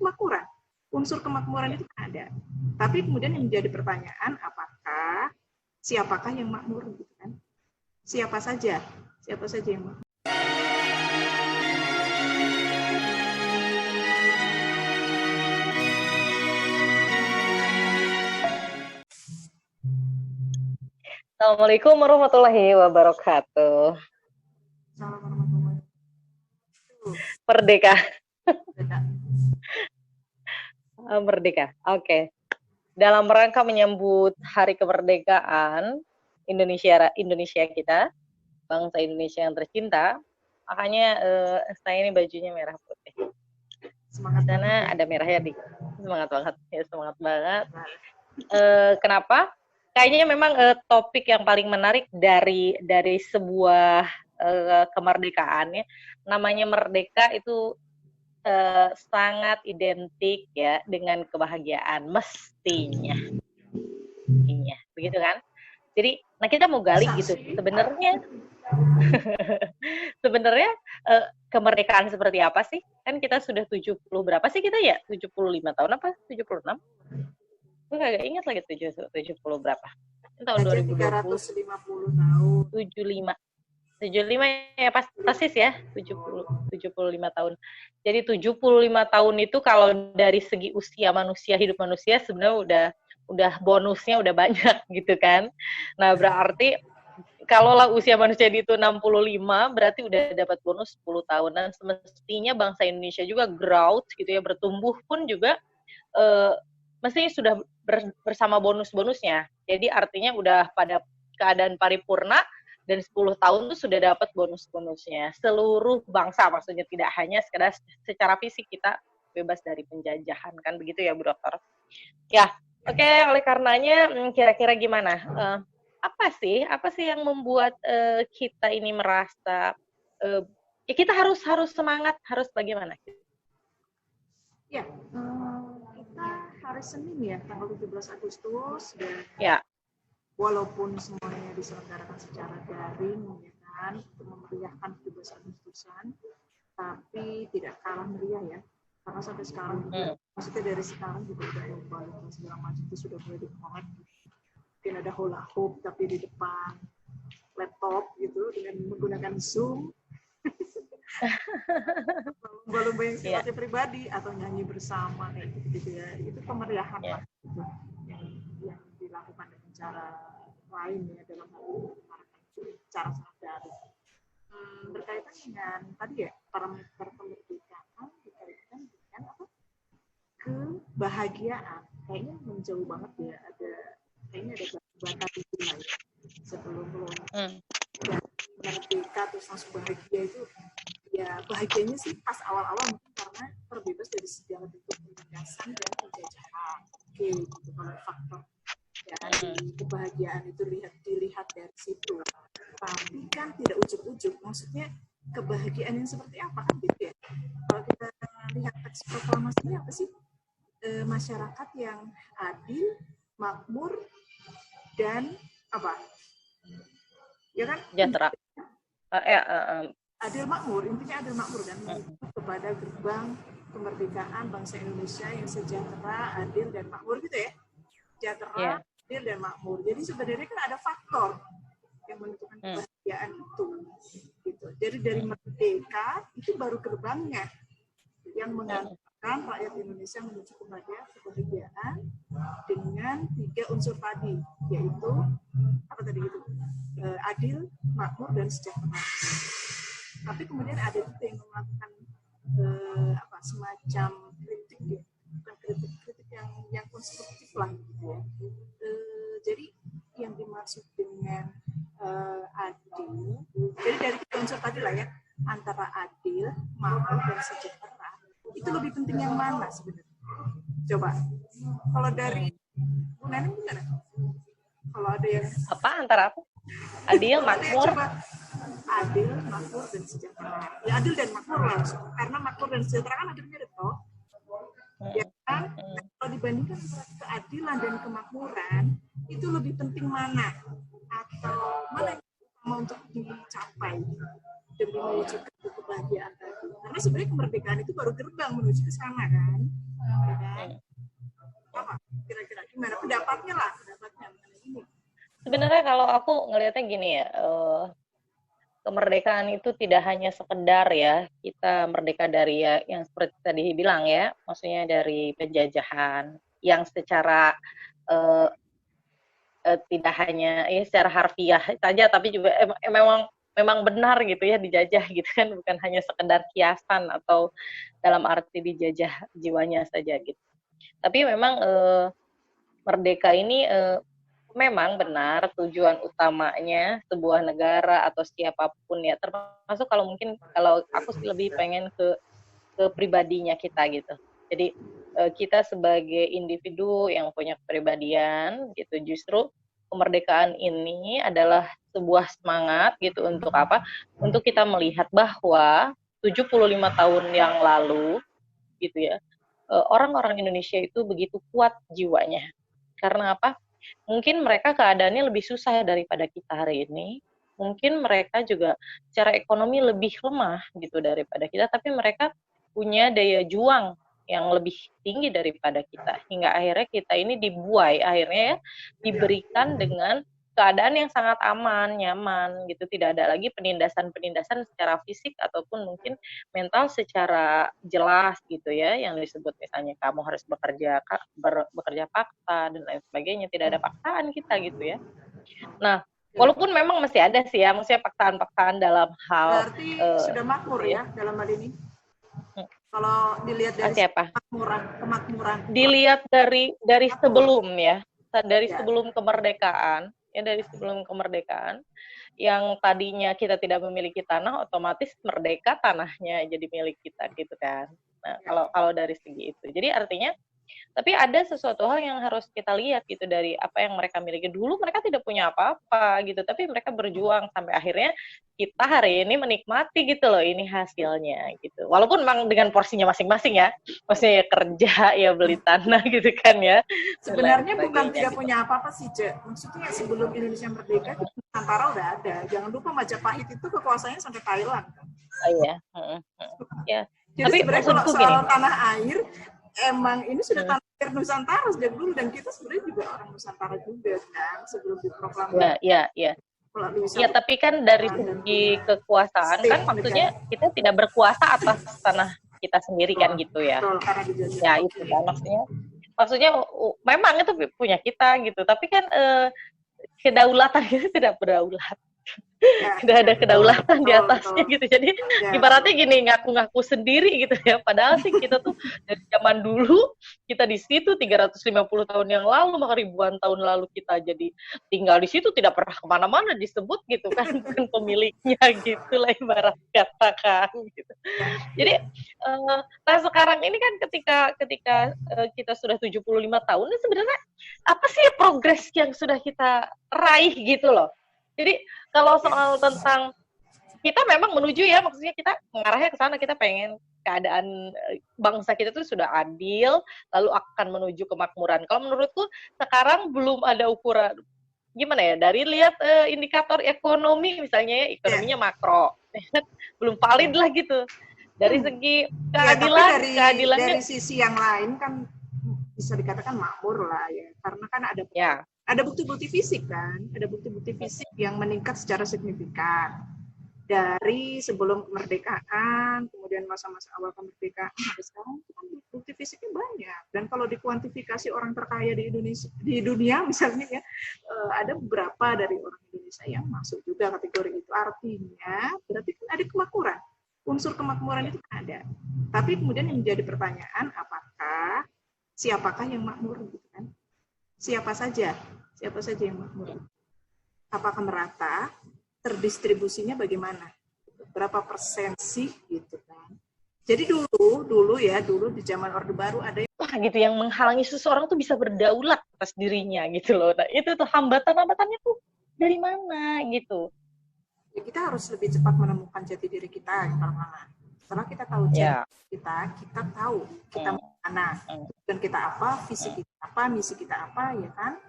kemakmuran. Unsur kemakmuran itu kan ada. Tapi kemudian yang menjadi pertanyaan, siapakah yang makmur gitu kan? Siapa saja yang makmur. Assalamualaikum warahmatullahi wabarakatuh. Assalamualaikum warahmatullahi wabarakatuh. Merdeka. Merdeka. Oke. Dalam rangka menyambut Hari Kemerdekaan Indonesia kita, bangsa Indonesia yang tercinta, makanya saya ini bajunya merah putih. Semangat. Di sana ada merahnya dikit. Semangat banget. Ya, semangat banget. Kenapa? Kayaknya memang topik yang paling menarik dari sebuah kemerdekaan ya. Namanya merdeka itu sangat identik ya dengan kebahagiaan mestinya. Begitu kan? Jadi, nah kita mau gali gitu. Sebenarnya kemerdekaan seperti apa sih? Kan kita sudah 70 berapa sih kita ya? 75 tahun apa? 76? Gue kagak ingat lagi 70 berapa. Tahun 2020. 350 tahun. 75 ya persis ya, 75 tahun. Jadi 75 tahun itu kalau dari segi usia manusia, hidup manusia sebenarnya udah bonusnya udah banyak gitu kan. Nah, berarti kalaulah usia manusia itu 65, berarti udah dapat bonus 10 tahun. Dan semestinya bangsa Indonesia juga growth gitu ya, bertumbuh pun juga mestinya sudah bersama bonus-bonusnya. Jadi artinya udah pada keadaan paripurna dan 10 tahun itu sudah dapat bonus-bonusnya. Seluruh bangsa maksudnya, tidak hanya sekedar secara fisik kita bebas dari penjajahan, kan begitu ya Bu Dokter? Ya, oke, oleh karenanya kira-kira gimana? Apa sih yang membuat kita ini merasa ya kita harus semangat, harus bagaimana? Ya, kita hari Senin ya, tanggal 17 Agustus dan ya. Walaupun semuanya diselenggarakan secara daring, ya kan, untuk memeriahkan 17 Agustusan, tapi tidak kalah meriah ya. Karena sampai sekarang juga, maksudnya dari sekarang juga udah balik dan segala macam itu sudah mulai dimuat. Mungkin ada hula hoop tapi di depan laptop gitu dengan menggunakan Zoom. Lomba-lomba yang sifatnya pribadi atau nyanyi bersama kayak gitu ya. Itu kemeriahan lah gitu, yang dilakukan dengan cara lain ya, dalam hal ini cara sangat daring. Berkaitan dengan tadi ya, parameter kemerdekaan dikaitkan dengan apa? Kebahagiaan. Kayaknya menjauh banget ya, kayaknya ada bata itu lah ya. Sebelum merdeka terus langsung bahagia itu, ya bahagianya sih pas awal-awal mungkin karena terbebas dari segala bentuk penindasan dan penjajahan. Oke, gitu kalau faktor ya, kebahagiaan itu dilihat dari situ. Tapi kan tidak ujuk-ujuk, maksudnya kebahagiaan yang seperti apa kan gitu ya. Kalau kita lihat teks proklamasinya apa sih? Masyarakat yang adil, makmur, dan apa? Ya kan? Sejahtera. Adil makmur, intinya adil makmur dan menuju kepada gerbang kemerdekaan bangsa Indonesia yang sejahtera, adil, dan makmur gitu ya. Sejahtera, adil, dan makmur. Jadi sebenarnya kan ada faktor yang menentukan kebahagiaan itu. Gitu. Jadi dari merdeka itu baru gerbangnya yang mengantarkan rakyat Indonesia menuju kepada kebahagiaan dengan 3 unsur tadi, yaitu apa tadi itu? Adil, makmur, dan sejahtera. Tapi kemudian ada juga yang melakukan semacam kritik ya, bukan kritik yang konstruktif lah gitu ya. Jadi yang dimaksud dengan adil, jadi dari 3 unsur tadi lah ya, antara adil, makmur, dan sejahtera, itu lebih penting yang mana sebenarnya? Coba, kalau dari Bu Neneng gimana? Kalau ada yang apa antara apa? Adil, makmur. Adil, makmur, dan sejahtera. Ya adil dan makmur langsung. Karena makmur dan sejahtera kan hampir mirip toh. Ya kan? Kalau dibandingkan antara keadilan dan kemakmuran, itu lebih penting mana? Atau mana yang utama untuk dicapai demi mewujudkan kebahagiaan tadi? Karena sebenarnya kemerdekaan itu baru gerbang menuju ke sana kan. Apa kira-kira gimana pendapatnya mengenai ini? Sebenarnya kalau aku ngelihatnya gini ya, kemerdekaan itu tidak hanya sekedar ya kita merdeka dari ya yang seperti tadi bilang ya, maksudnya dari penjajahan yang secara tidak hanya ya secara harfiah saja, tapi juga memang benar gitu ya dijajah gitu kan, bukan hanya sekedar kiasan atau dalam arti dijajah jiwanya saja gitu. Tapi memang merdeka ini memang benar tujuan utamanya sebuah negara atau siapapun ya, termasuk kalau aku sih lebih pengen ke pribadinya kita gitu. Jadi kita sebagai individu yang punya kepribadian gitu, justru kemerdekaan ini adalah sebuah semangat gitu untuk apa? Untuk kita melihat bahwa 75 tahun yang lalu gitu ya, orang-orang Indonesia itu begitu kuat jiwanya. Karena apa? Mungkin mereka keadaannya lebih susah daripada kita hari ini. Mungkin mereka juga secara ekonomi lebih lemah gitu daripada kita, tapi mereka punya daya juang yang lebih tinggi daripada kita. Hingga akhirnya kita ini dibuai, akhirnya ya, diberikan dengan keadaan yang sangat aman, nyaman gitu. Tidak ada lagi penindasan-penindasan secara fisik ataupun mungkin mental secara jelas gitu ya, yang disebut misalnya kamu harus bekerja paksa dan lain sebagainya. Tidak ada paksaan kita gitu ya. Nah, walaupun memang masih ada sih ya, maksudnya paksaan-paksaan dalam hal berarti sudah makmur ya dalam hal ini. Kalau dilihat dari kemakmuran. Dilihat dari sebelum ya, dari sebelum kemerdekaan, ya dari sebelum kemerdekaan, yang tadinya kita tidak memiliki tanah, otomatis merdeka tanahnya jadi milik kita gitu kan. Nah, kalau dari segi itu. Jadi artinya, tapi ada sesuatu hal yang harus kita lihat gitu dari apa yang mereka miliki. Dulu mereka tidak punya apa-apa gitu, tapi mereka berjuang sampai akhirnya kita hari ini menikmati gitu loh, ini hasilnya gitu. Walaupun memang dengan porsinya masing-masing ya, maksudnya ya kerja, ya beli tanah gitu kan ya. Sebenarnya bukan tidak gitu. Punya apa-apa sih, Cek. Maksudnya sebelum Indonesia merdeka, Nusantara udah ada. Jangan lupa Majapahit itu kekuasaannya sampai Thailand. Oh iya. Ya. Jadi tapi sebenarnya kalau soal tanah air, emang ini sudah tanah air Nusantara sejak dulu, dan kita sebenarnya juga orang Nusantara juga kan sebelum diproklamasi. Iya. Ya, tapi kan dari segi kekuasaan kan maksudnya kita tidak berkuasa atas tanah kita sendiri kan gitu ya. Ya itu kan maksudnya memang itu punya kita gitu, tapi kan kedaulatan itu tidak berdaulat. Tidak ada kedaulatan di atasnya gitu. Jadi ibaratnya gini, ngaku-ngaku sendiri gitu ya. Padahal sih kita tuh dari zaman dulu kita di situ 350 tahun yang lalu, maka ribuan tahun lalu kita jadi tinggal di situ, tidak pernah kemana-mana disebut gitu kan, bukan pemiliknya gitu lah ibarat katakan gitu. Jadi nah sekarang ini kan ketika kita sudah 75 tahun, ini sebenarnya apa sih progres yang sudah kita raih gitu loh. Jadi kalau soal tentang kita memang menuju ya, maksudnya kita mengarahnya ke sana, kita pengen keadaan bangsa kita tuh sudah adil, lalu akan menuju kemakmuran. Kalau menurutku sekarang belum ada ukuran, gimana ya, dari lihat indikator ekonomi misalnya ya, ekonominya makro, belum valid lah gitu. Dari segi keadilan, dari sisi yang lain kan bisa dikatakan makmur lah ya, karena kan ada bukti-bukti fisik kan, ada bukti-bukti fisik yang meningkat secara signifikan dari sebelum kemerdekaan, kemudian masa-masa awal kemerdekaan sampai sekarang itu kan bukti fisiknya banyak. Dan kalau dikuantifikasi orang terkaya di Indonesia, di dunia misalnya ya, ada beberapa dari orang Indonesia yang masuk juga kategori itu. Artinya berarti kan ada kemakmuran, unsur kemakmuran itu kan ada. Tapi kemudian yang menjadi pertanyaan, siapakah yang makmur gitu kan? Siapa saja yang makmur? Apakah merata? Terdistribusinya bagaimana? Berapa persen sih gitu kan? Jadi dulu di zaman Orde Baru ada gitu yang menghalangi seseorang tuh bisa berdaulat atas dirinya gitu loh. Nah, itu tuh hambatannya tuh dari mana gitu. Ya, kita harus lebih cepat menemukan jati diri kita mana. Setelah kita tahu jati kita tahu kita mana, dan kita apa, visi kita apa, misi kita apa, ya kan?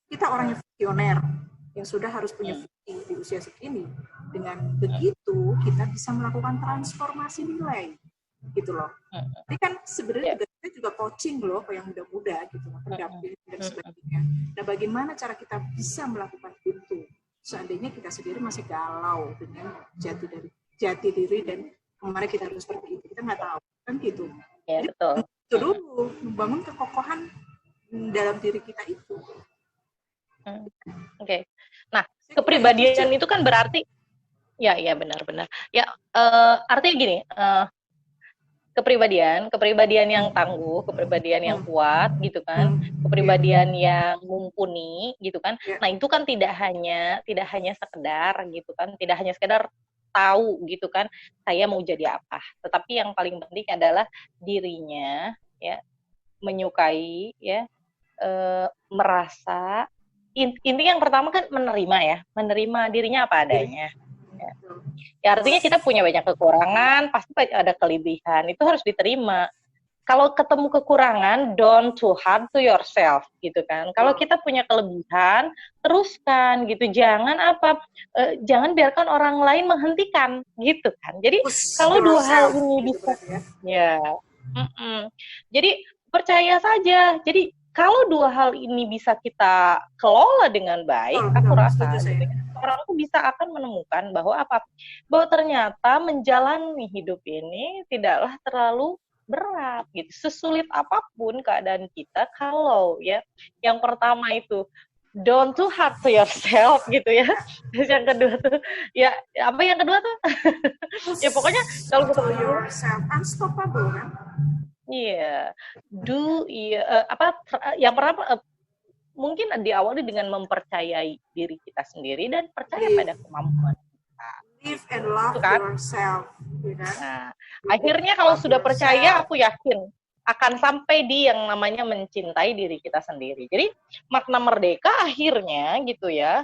Kita orang yang visioner, yang sudah harus punya visi di usia segini. Dengan begitu, kita bisa melakukan transformasi nilai. gitu loh. Ini kan sebenarnya kita juga coaching loh ke yang muda-muda gitu, pendamping dan sebagainya. Nah, bagaimana cara kita bisa melakukan itu? Seandainya kita sendiri masih galau dengan jati diri dan kemarin kita harus seperti itu, kita nggak tahu kan gitu. Ya, jadi betul. Itu dulu membangun kekokohan dalam diri kita itu. Oke. Nah, kepribadian itu kan berarti ya benar-benar. Ya, artinya gini, kepribadian yang tangguh, kepribadian yang kuat gitu kan, kepribadian yang mumpuni gitu kan. Nah, itu kan tidak hanya sekedar gitu kan, tidak hanya sekedar tahu gitu kan saya mau jadi apa, tetapi yang paling penting adalah dirinya ya menyukai ya, merasa inti yang pertama kan menerima dirinya apa adanya. Ya artinya kita punya banyak kekurangan, pasti ada kelebihan, itu harus diterima. Kalau ketemu kekurangan, don't too hard to yourself, gitu kan. Kalau kita punya kelebihan, teruskan, gitu. Jangan biarkan orang lain menghentikan, gitu kan. Jadi kalau dua hal ini bisa, jadi percaya saja. Jadi kalau dua hal ini bisa kita kelola dengan baik, aku rasa orang itu bisa akan menemukan bahwa ternyata menjalani hidup ini tidaklah terlalu berat gitu. Sesulit apapun keadaan kita, kalau ya yang pertama itu don't too hard to yourself gitu ya. Terus yang kedua tuh ya apa yang kedua tuh? Ya pokoknya kalau kita yourself unstoppable kan. Iya. Yang pertama mungkin diawali dengan mempercayai diri kita sendiri dan percaya pada kemampuan kita. Live and love yourself. Nah, akhirnya kalau sudah percaya, aku yakin akan sampai di yang namanya mencintai diri kita sendiri. Jadi makna merdeka akhirnya gitu ya,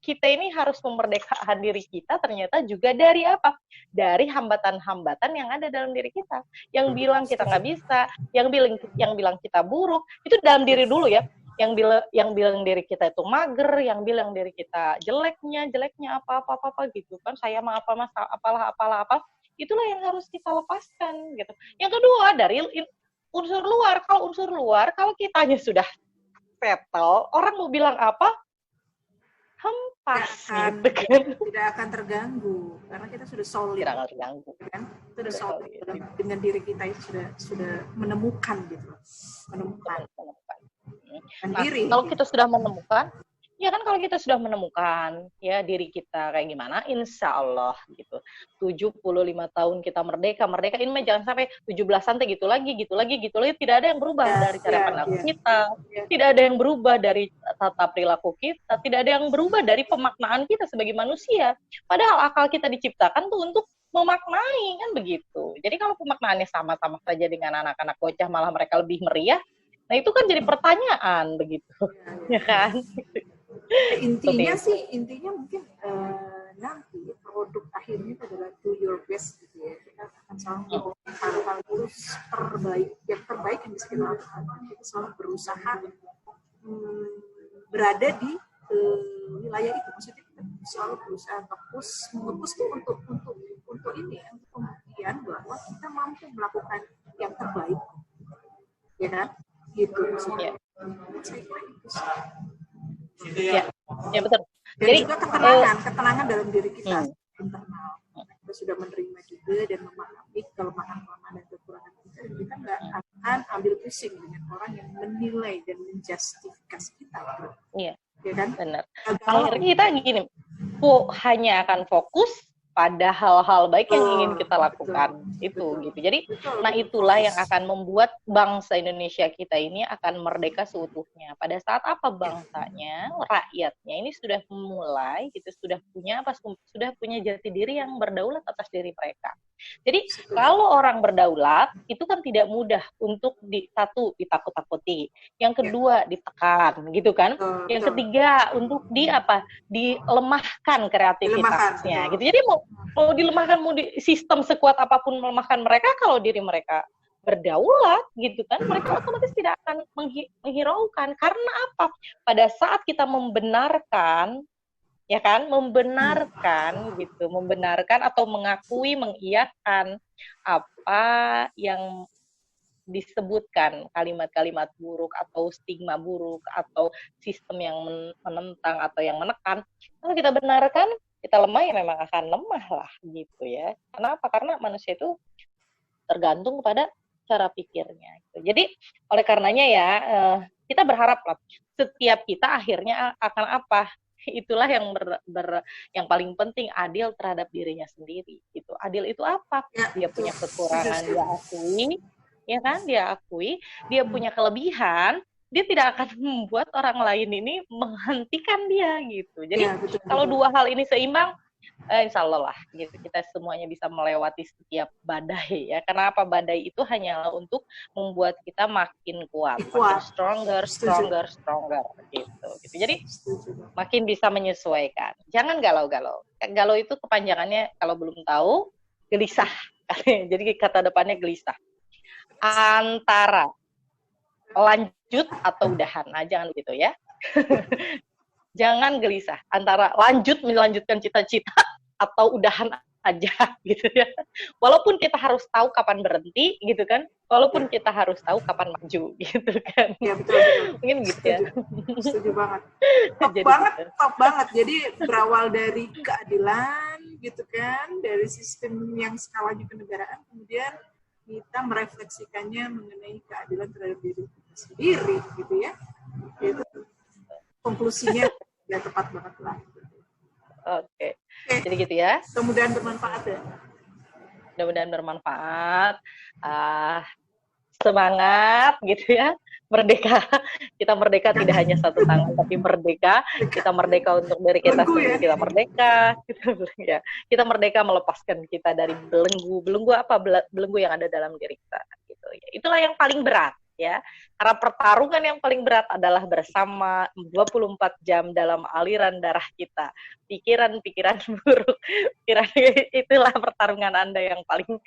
kita ini harus memerdekakan diri kita ternyata juga dari apa? Dari hambatan-hambatan yang ada dalam diri kita. Yang bilang kita nggak bisa, yang bilang kita buruk, itu dalam diri dulu ya. Yang bilang diri kita itu mager, yang bilang diri kita jeleknya apa gitu kan, saya mah apalah, itulah yang harus kita lepaskan gitu. Yang kedua dari unsur luar. Kalau kitanya sudah settle, orang mau bilang apa hempas gitu kan, tidak akan terganggu karena kita sudah solid, tidak akan terganggu kan, sudah solid dengan diri kita itu sudah menemukan gitu, menemukan. Nah, kalau kita sudah menemukan, ya kan kalau kita sudah menemukan ya diri kita kayak gimana, insya Allah gitu. 75 tahun kita merdeka ini mah jangan sampai 17-an gitu lagi, tidak ada yang berubah dari cara pandang kita, tidak ada yang berubah dari tata perilaku kita, tidak ada yang berubah dari pemaknaan kita sebagai manusia. Padahal akal kita diciptakan tuh untuk memaknai kan begitu. Jadi kalau pemaknaannya sama-sama saja dengan anak-anak bocah, malah mereka lebih meriah. Nah itu kan jadi pertanyaan begitu, ya kan? Intinya mungkin nanti produk akhirnya adalah do your best gitu ya. Kita akan selalu melakukan hal-hal yang terbaik yang bisa kita lakukan. Kita selalu berusaha berada di wilayah itu. Maksudnya kita selalu berusaha nge-push tuh untuk ini, untuk pembuktian bahwa kita mampu melakukan yang terbaik, ya kan? Gitu maksudnya. Ya betul. Dan jadi juga ketenangan dalam diri kita internal. Kita sudah menerima juga dan memahami kelemahan dan kekurangan kita, dan kita nggak akan ambil pusing dengan orang yang menilai dan menjustifikasi kita. Iya. Ya kan? Benar. Akhirnya kita gini, hanya akan fokus pada hal-hal baik yang ingin kita lakukan. Betul. Gitu. Jadi, nah itulah yang akan membuat bangsa Indonesia kita ini akan merdeka seutuhnya. Pada saat apa bangsanya, rakyatnya ini sudah mulai, gitu, sudah punya jati diri yang berdaulat atas diri mereka. Jadi kalau orang berdaulat itu kan tidak mudah untuk ditakut-takuti, yang kedua ditekan, gitu kan, yang ketiga untuk dilemahkan kreativitasnya, gitu. Jadi mau dilemahkan, mau di sistem sekuat apapun melemahkan mereka, kalau diri mereka berdaulat, gitu kan, mereka otomatis tidak akan menghiraukan. Karena apa? Pada saat kita membenarkan ya kan, membenarkan gitu, membenarkan atau mengakui, mengiyakan apa yang disebutkan, kalimat-kalimat buruk atau stigma buruk atau sistem yang menentang atau yang menekan. Kalau kita benarkan, kita lemah, ya memang akan lemah lah gitu ya. Kenapa? Karena manusia itu tergantung kepada cara pikirnya. Jadi oleh karenanya ya, kita berharap lah setiap kita akhirnya akan apa? Itulah yang yang paling penting, adil terhadap dirinya sendiri. Gitu. Adil itu apa? Dia punya kekurangan, dia akui, ya kan? Dia akui, dia punya kelebihan, dia tidak akan membuat orang lain ini menghentikan dia gitu. Jadi kalau dua hal ini seimbang, insya Allah lah gitu, kita semuanya bisa melewati setiap badai ya. Kenapa? Badai itu hanyalah untuk membuat kita makin kuat, makin stronger gitu. Jadi makin bisa menyesuaikan. Jangan galau-galau. Galau itu kepanjangannya kalau belum tahu, gelisah. Jadi kata depannya gelisah. Antara lanjut atau udahan. Nah, jangan begitu ya. Jangan gelisah antara melanjutkan cita-cita atau udahan aja gitu ya. Walaupun kita harus tahu kapan berhenti gitu kan. Walaupun kita harus tahu kapan maju gitu kan. Iya, betul. Mungkin gitu ya. Setuju banget. Top Jadi, banget. Jadi berawal dari keadilan gitu kan, dari sistem yang skalanya kenegaraan, kemudian kita merefleksikannya mengenai keadilan terhadap diri kita sendiri gitu ya. Itu konklusinya ya tepat banget lah. Oke. Jadi gitu ya. Mudah-mudahan bermanfaat ya. Mudah-mudahan bermanfaat. Semangat gitu ya. Merdeka. Kita merdeka tidak hanya satu tangan, tapi merdeka. Kita merdeka untuk diri kita sendiri. Kita merdeka. Kita merdeka melepaskan kita dari belenggu apa? Belenggu yang ada dalam diri kita. Gitu ya. Itulah yang paling berat. Ya, karena pertarungan yang paling berat adalah bersama 24 jam dalam aliran darah kita. Pikiran-pikiran buruk, itulah pertarungan Anda yang paling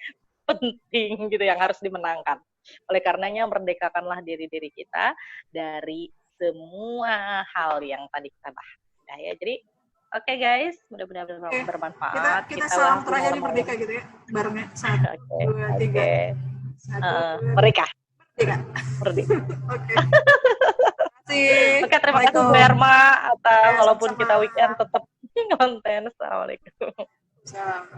penting gitu, yang harus dimenangkan. Oleh karenanya merdekakanlah diri-diri kita dari semua hal yang tadi kita bahas. Nah, ya, jadi oke guys, mudah-mudahan bermanfaat. Kita salam terakhir merdeka gitu ya, barengnya. 1, 2, 3. Merdeka. Oke. Oke, terima kasih Bu Herma. Walaupun kita weekend tetap konten. Assalamualaikum. Salam.